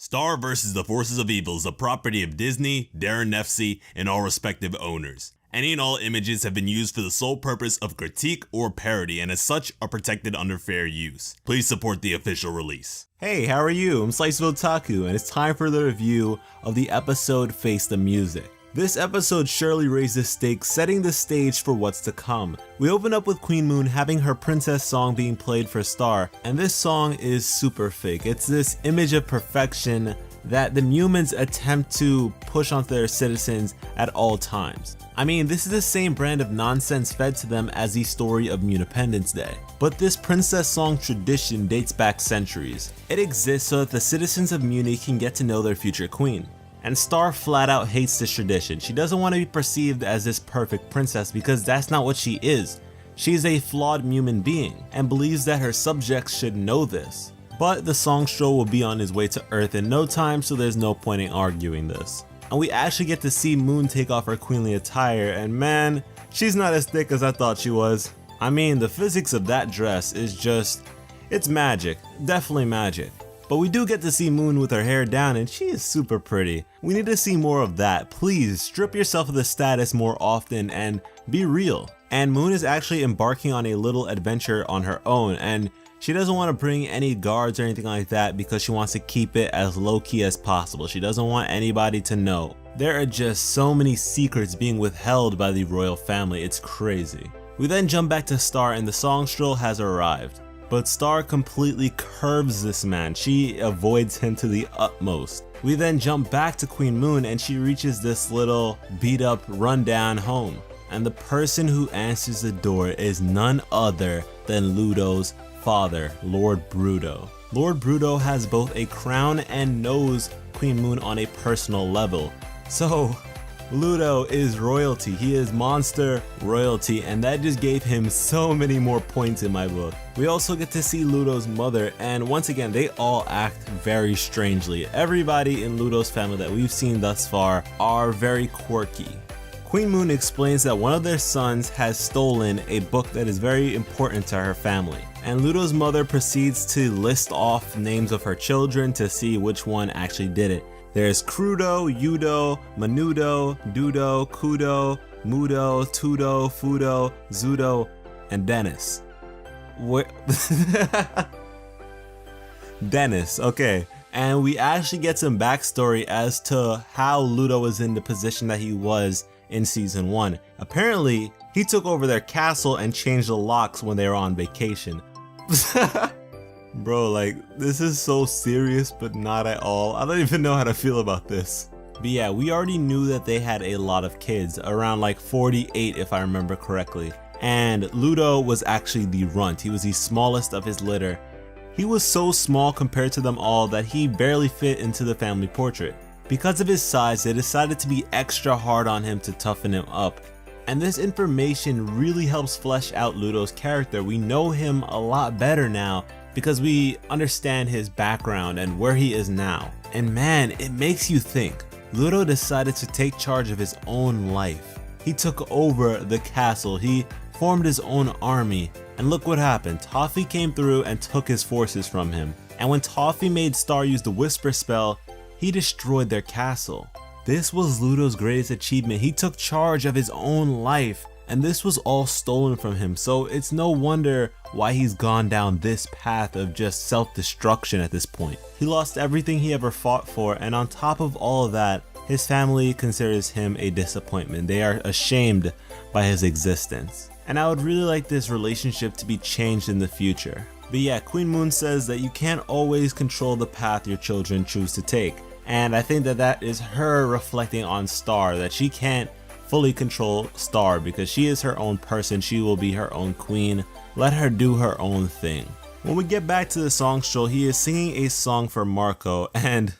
Star vs. the Forces of Evil is a property of Disney, Darren Nefcy, and all respective owners. Any and all images have been used for the sole purpose of critique or parody and as such are protected under fair use. Please support the official release. Hey, how are you? I'm Sliceville Taku, and it's time for the review of the episode Face the Music. This episode surely raised the stakes, setting the stage for what's to come. We open up with Queen Moon having her princess song being played for Star, and this song is super fake. It's this image of perfection that the humans attempt to push onto their citizens at all times. I mean, this is the same brand of nonsense fed to them as the story of Munipendence Day. But this princess song tradition dates back centuries. It exists so that the citizens of Muni can get to know their future queen. And Star flat out hates this tradition. She doesn't want to be perceived as this perfect princess because that's not what she is. She's a flawed human being and believes that her subjects should know this. But the songstrel will be on his way to Earth in no time, so there's no point in arguing this. And we actually get to see Moon take off her queenly attire, and man, she's not as thick as I thought she was. I mean, the physics of that dress is just, it's magic, definitely magic. But we do get to see Moon with her hair down and she is super pretty. We need to see more of that. Please strip yourself of the status more often and be real. And Moon is actually embarking on a little adventure on her own, and she doesn't want to bring any guards or anything like that because she wants to keep it as low-key as possible. She doesn't want anybody to know. There are just so many secrets being withheld by the royal family, it's crazy. We then jump back to Star and the songstrel has arrived. But Star completely curves this man. She avoids him to the utmost. We then jump back to Queen Moon and she reaches this little beat up rundown home. And the person who answers the door is none other than Ludo's father, Lord Bruto. Lord Bruto has both a crown and knows Queen Moon on a personal level. So Ludo is royalty, he is monster royalty, and that just gave him so many more points in my book. We also get to see Ludo's mother, and once again they all act very strangely. Everybody in Ludo's family that we've seen thus far are very quirky. Queen Moon explains that one of their sons has stolen a book that is very important to her family, and Ludo's mother proceeds to list off names of her children to see which one actually did it. There's Crudo, Yudo, Menudo, Dudo, Kudo, Mudo, Tudo, Fudo, Zudo, and Dennis. Dennis, okay. And we actually get some backstory as to how Ludo was in the position that he was in season 1. Apparently, he took over their castle and changed the locks when they were on vacation. Bro, like, this is so serious, but not at all. I don't even know how to feel about this. But yeah, we already knew that they had a lot of kids, around like 48 if I remember correctly. And Ludo was actually the runt. He was the smallest of his litter. He was so small compared to them all that he barely fit into the family portrait. Because of his size, they decided to be extra hard on him to toughen him up. And this information really helps flesh out Ludo's character. We know him a lot better now because we understand his background and where he is now. And man, it makes you think. Ludo decided to take charge of his own life. He took over the castle, he formed his own army, and look what happened. Toffee came through and took his forces from him. And when Toffee made Star use the whisper spell, he destroyed their castle. This was Ludo's greatest achievement. He took charge of his own life, and this was all stolen from him, so it's no wonder why he's gone down this path of just self-destruction at this point. He lost everything he ever fought for, and on top of all of that, his family considers him a disappointment. They are ashamed by his existence. And I would really like this relationship to be changed in the future. But yeah, Queen Moon says that you can't always control the path your children choose to take. And I think that that is her reflecting on Star, that she can't fully control Star because she is her own person, she will be her own queen. Let her do her own thing. When we get back to the songstrel, he is singing a song for Marco, and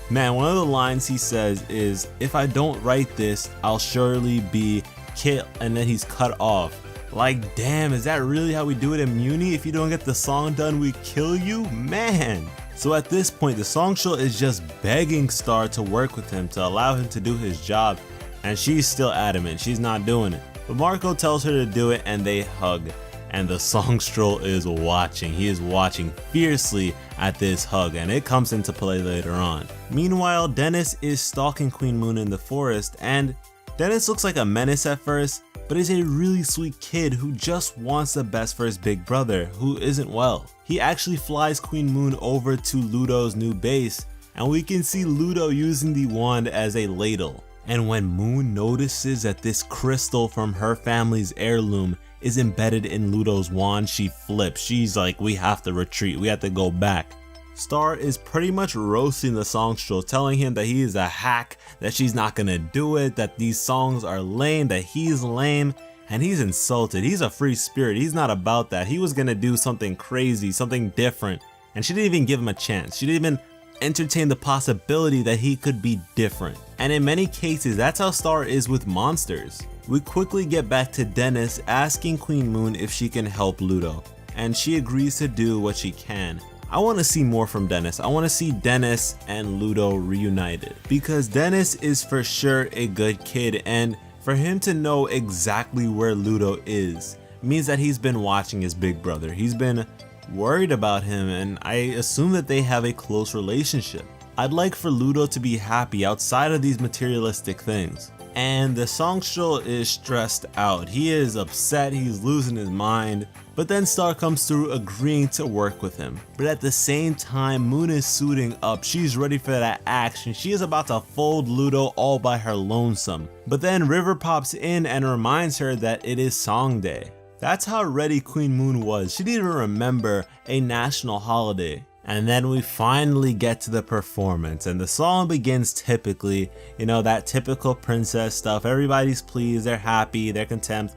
man, one of the lines he says is, "If I don't write this, I'll surely be killed," and then he's cut off. Like, damn, is that really how we do it in Muni? If you don't get the song done, we kill you? Man. So at this point, the songstrel is just begging Star to work with him, to allow him to do his job, and she's still adamant, she's not doing it. But Marco tells her to do it and they hug. and the songstrel is watching. He is watching fiercely at this hug, and it comes into play later on. Meanwhile, Dennis is stalking Queen Moon in the forest, and Dennis looks like a menace at first, but is a really sweet kid who just wants the best for his big brother, who isn't well. He actually flies Queen Moon over to Ludo's new base, and we can see Ludo using the wand as a ladle. And when Moon notices that this crystal from her family's heirloom is embedded in Ludo's wand, she flips. She's like, we have to retreat, we have to go back. Star is pretty much roasting the songstrel, telling him that he is a hack, that she's not gonna do it, that these songs are lame, that he's lame, and he's insulted. He's a free spirit, he's not about that. He was gonna do something crazy, something different, and she didn't even give him a chance. She didn't even entertain the possibility that he could be different. And in many cases, that's how Star is with monsters. We quickly get back to Dennis asking Queen Moon if she can help Ludo, and she agrees to do what she can. I want to see more from Dennis. I want to see Dennis and Ludo reunited, because Dennis is for sure a good kid, and for him to know exactly where Ludo is means that he's been watching his big brother. He's been worried about him, and I assume that they have a close relationship. I'd like for Ludo to be happy outside of these materialistic things. And the songstrel is stressed out. He is upset, he's losing his mind, but then Star comes through agreeing to work with him. But at the same time, Moon is suiting up. She's ready for that action. She is about to fold Ludo all by her lonesome. But then River pops in and reminds her that it is song day. That's how ready Queen Moon was. She didn't even remember a national holiday. And then we finally get to the performance, and the song begins typically, you know, that typical princess stuff. Everybody's pleased, they're happy, they're content,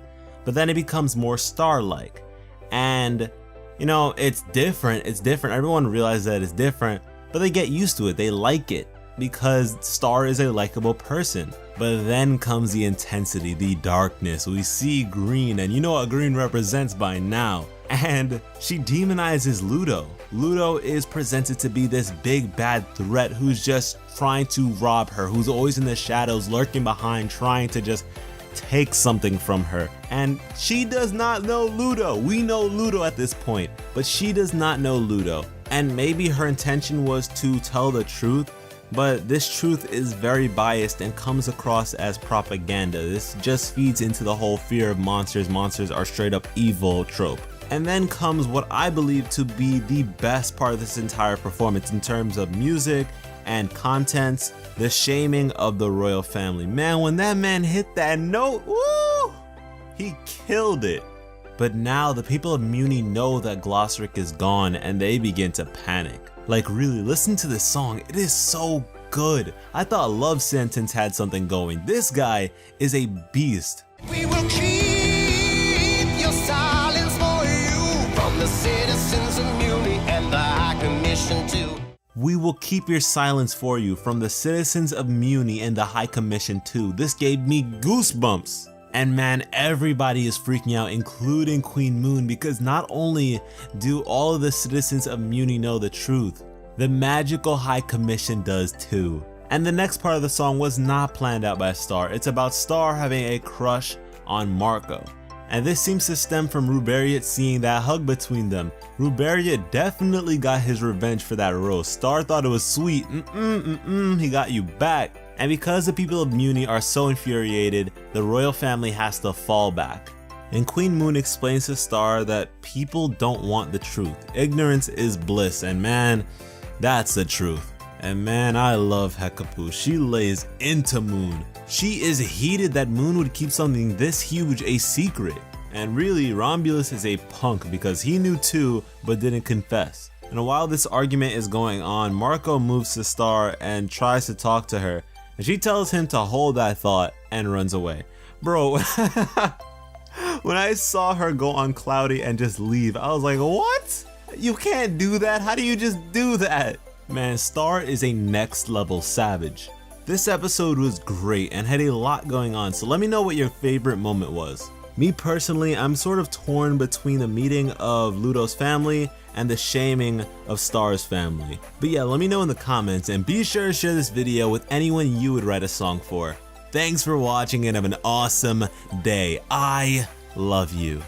but then it becomes more Star-like. And, you know, it's different, everyone realizes that it's different, but they get used to it, they like it, because Star is a likable person. But then comes the intensity, the darkness. We see green, and you know what green represents by now. And she demonizes Ludo. Ludo is presented to be this big bad threat who's just trying to rob her, who's always in the shadows, lurking behind, trying to just take something from her. And she does not know Ludo. We know Ludo at this point, but she does not know Ludo. And maybe her intention was to tell the truth, but this truth is very biased and comes across as propaganda. This just feeds into the whole fear of monsters. Monsters are straight up evil trope. And then comes what I believe to be the best part of this entire performance in terms of music and contents, the shaming of the royal family. Man, when that man hit that note, woo, he killed it. But now the people of Muni know that Glossaryck is gone, and they begin to panic. Like, really, listen to this song, it is so good. I thought Love Sentence had something going. This guy is a beast. We will keep your silence for you from the citizens of Muni and the High Commission too. We will keep your silence for you from the citizens of Muni and the High Commission too. This gave me goosebumps. And man, everybody is freaking out, including Queen Moon, because not only do all of the citizens of Muni know the truth, the magical High Commission does too. And the next part of the song was not planned out by Star. It's about Star having a crush on Marco. And this seems to stem from Rubariat seeing that hug between them. Rubariat definitely got his revenge for that rose. Star thought it was sweet, he got you back. And because the people of Muni are so infuriated, the royal family has to fall back. And Queen Moon explains to Star that people don't want the truth. Ignorance is bliss, and man, that's the truth. And man, I love Hekapoo. She lays into Moon. She is heated that Moon would keep something this huge a secret. And really, Romulus is a punk because he knew too, but didn't confess. And while this argument is going on, Marco moves to Star and tries to talk to her. And she tells him to hold that thought and runs away. Bro, when I saw her go on Cloudy and just leave, I was like, what? You can't do that. How do you just do that? Man, Star is a next level savage. This episode was great and had a lot going on, so let me know what your favorite moment was. Me personally, I'm sort of torn between the meeting of Ludo's family and the shaming of Star's family. But yeah, let me know in the comments, and be sure to share this video with anyone you would write a song for. Thanks for watching and have an awesome day. I love you.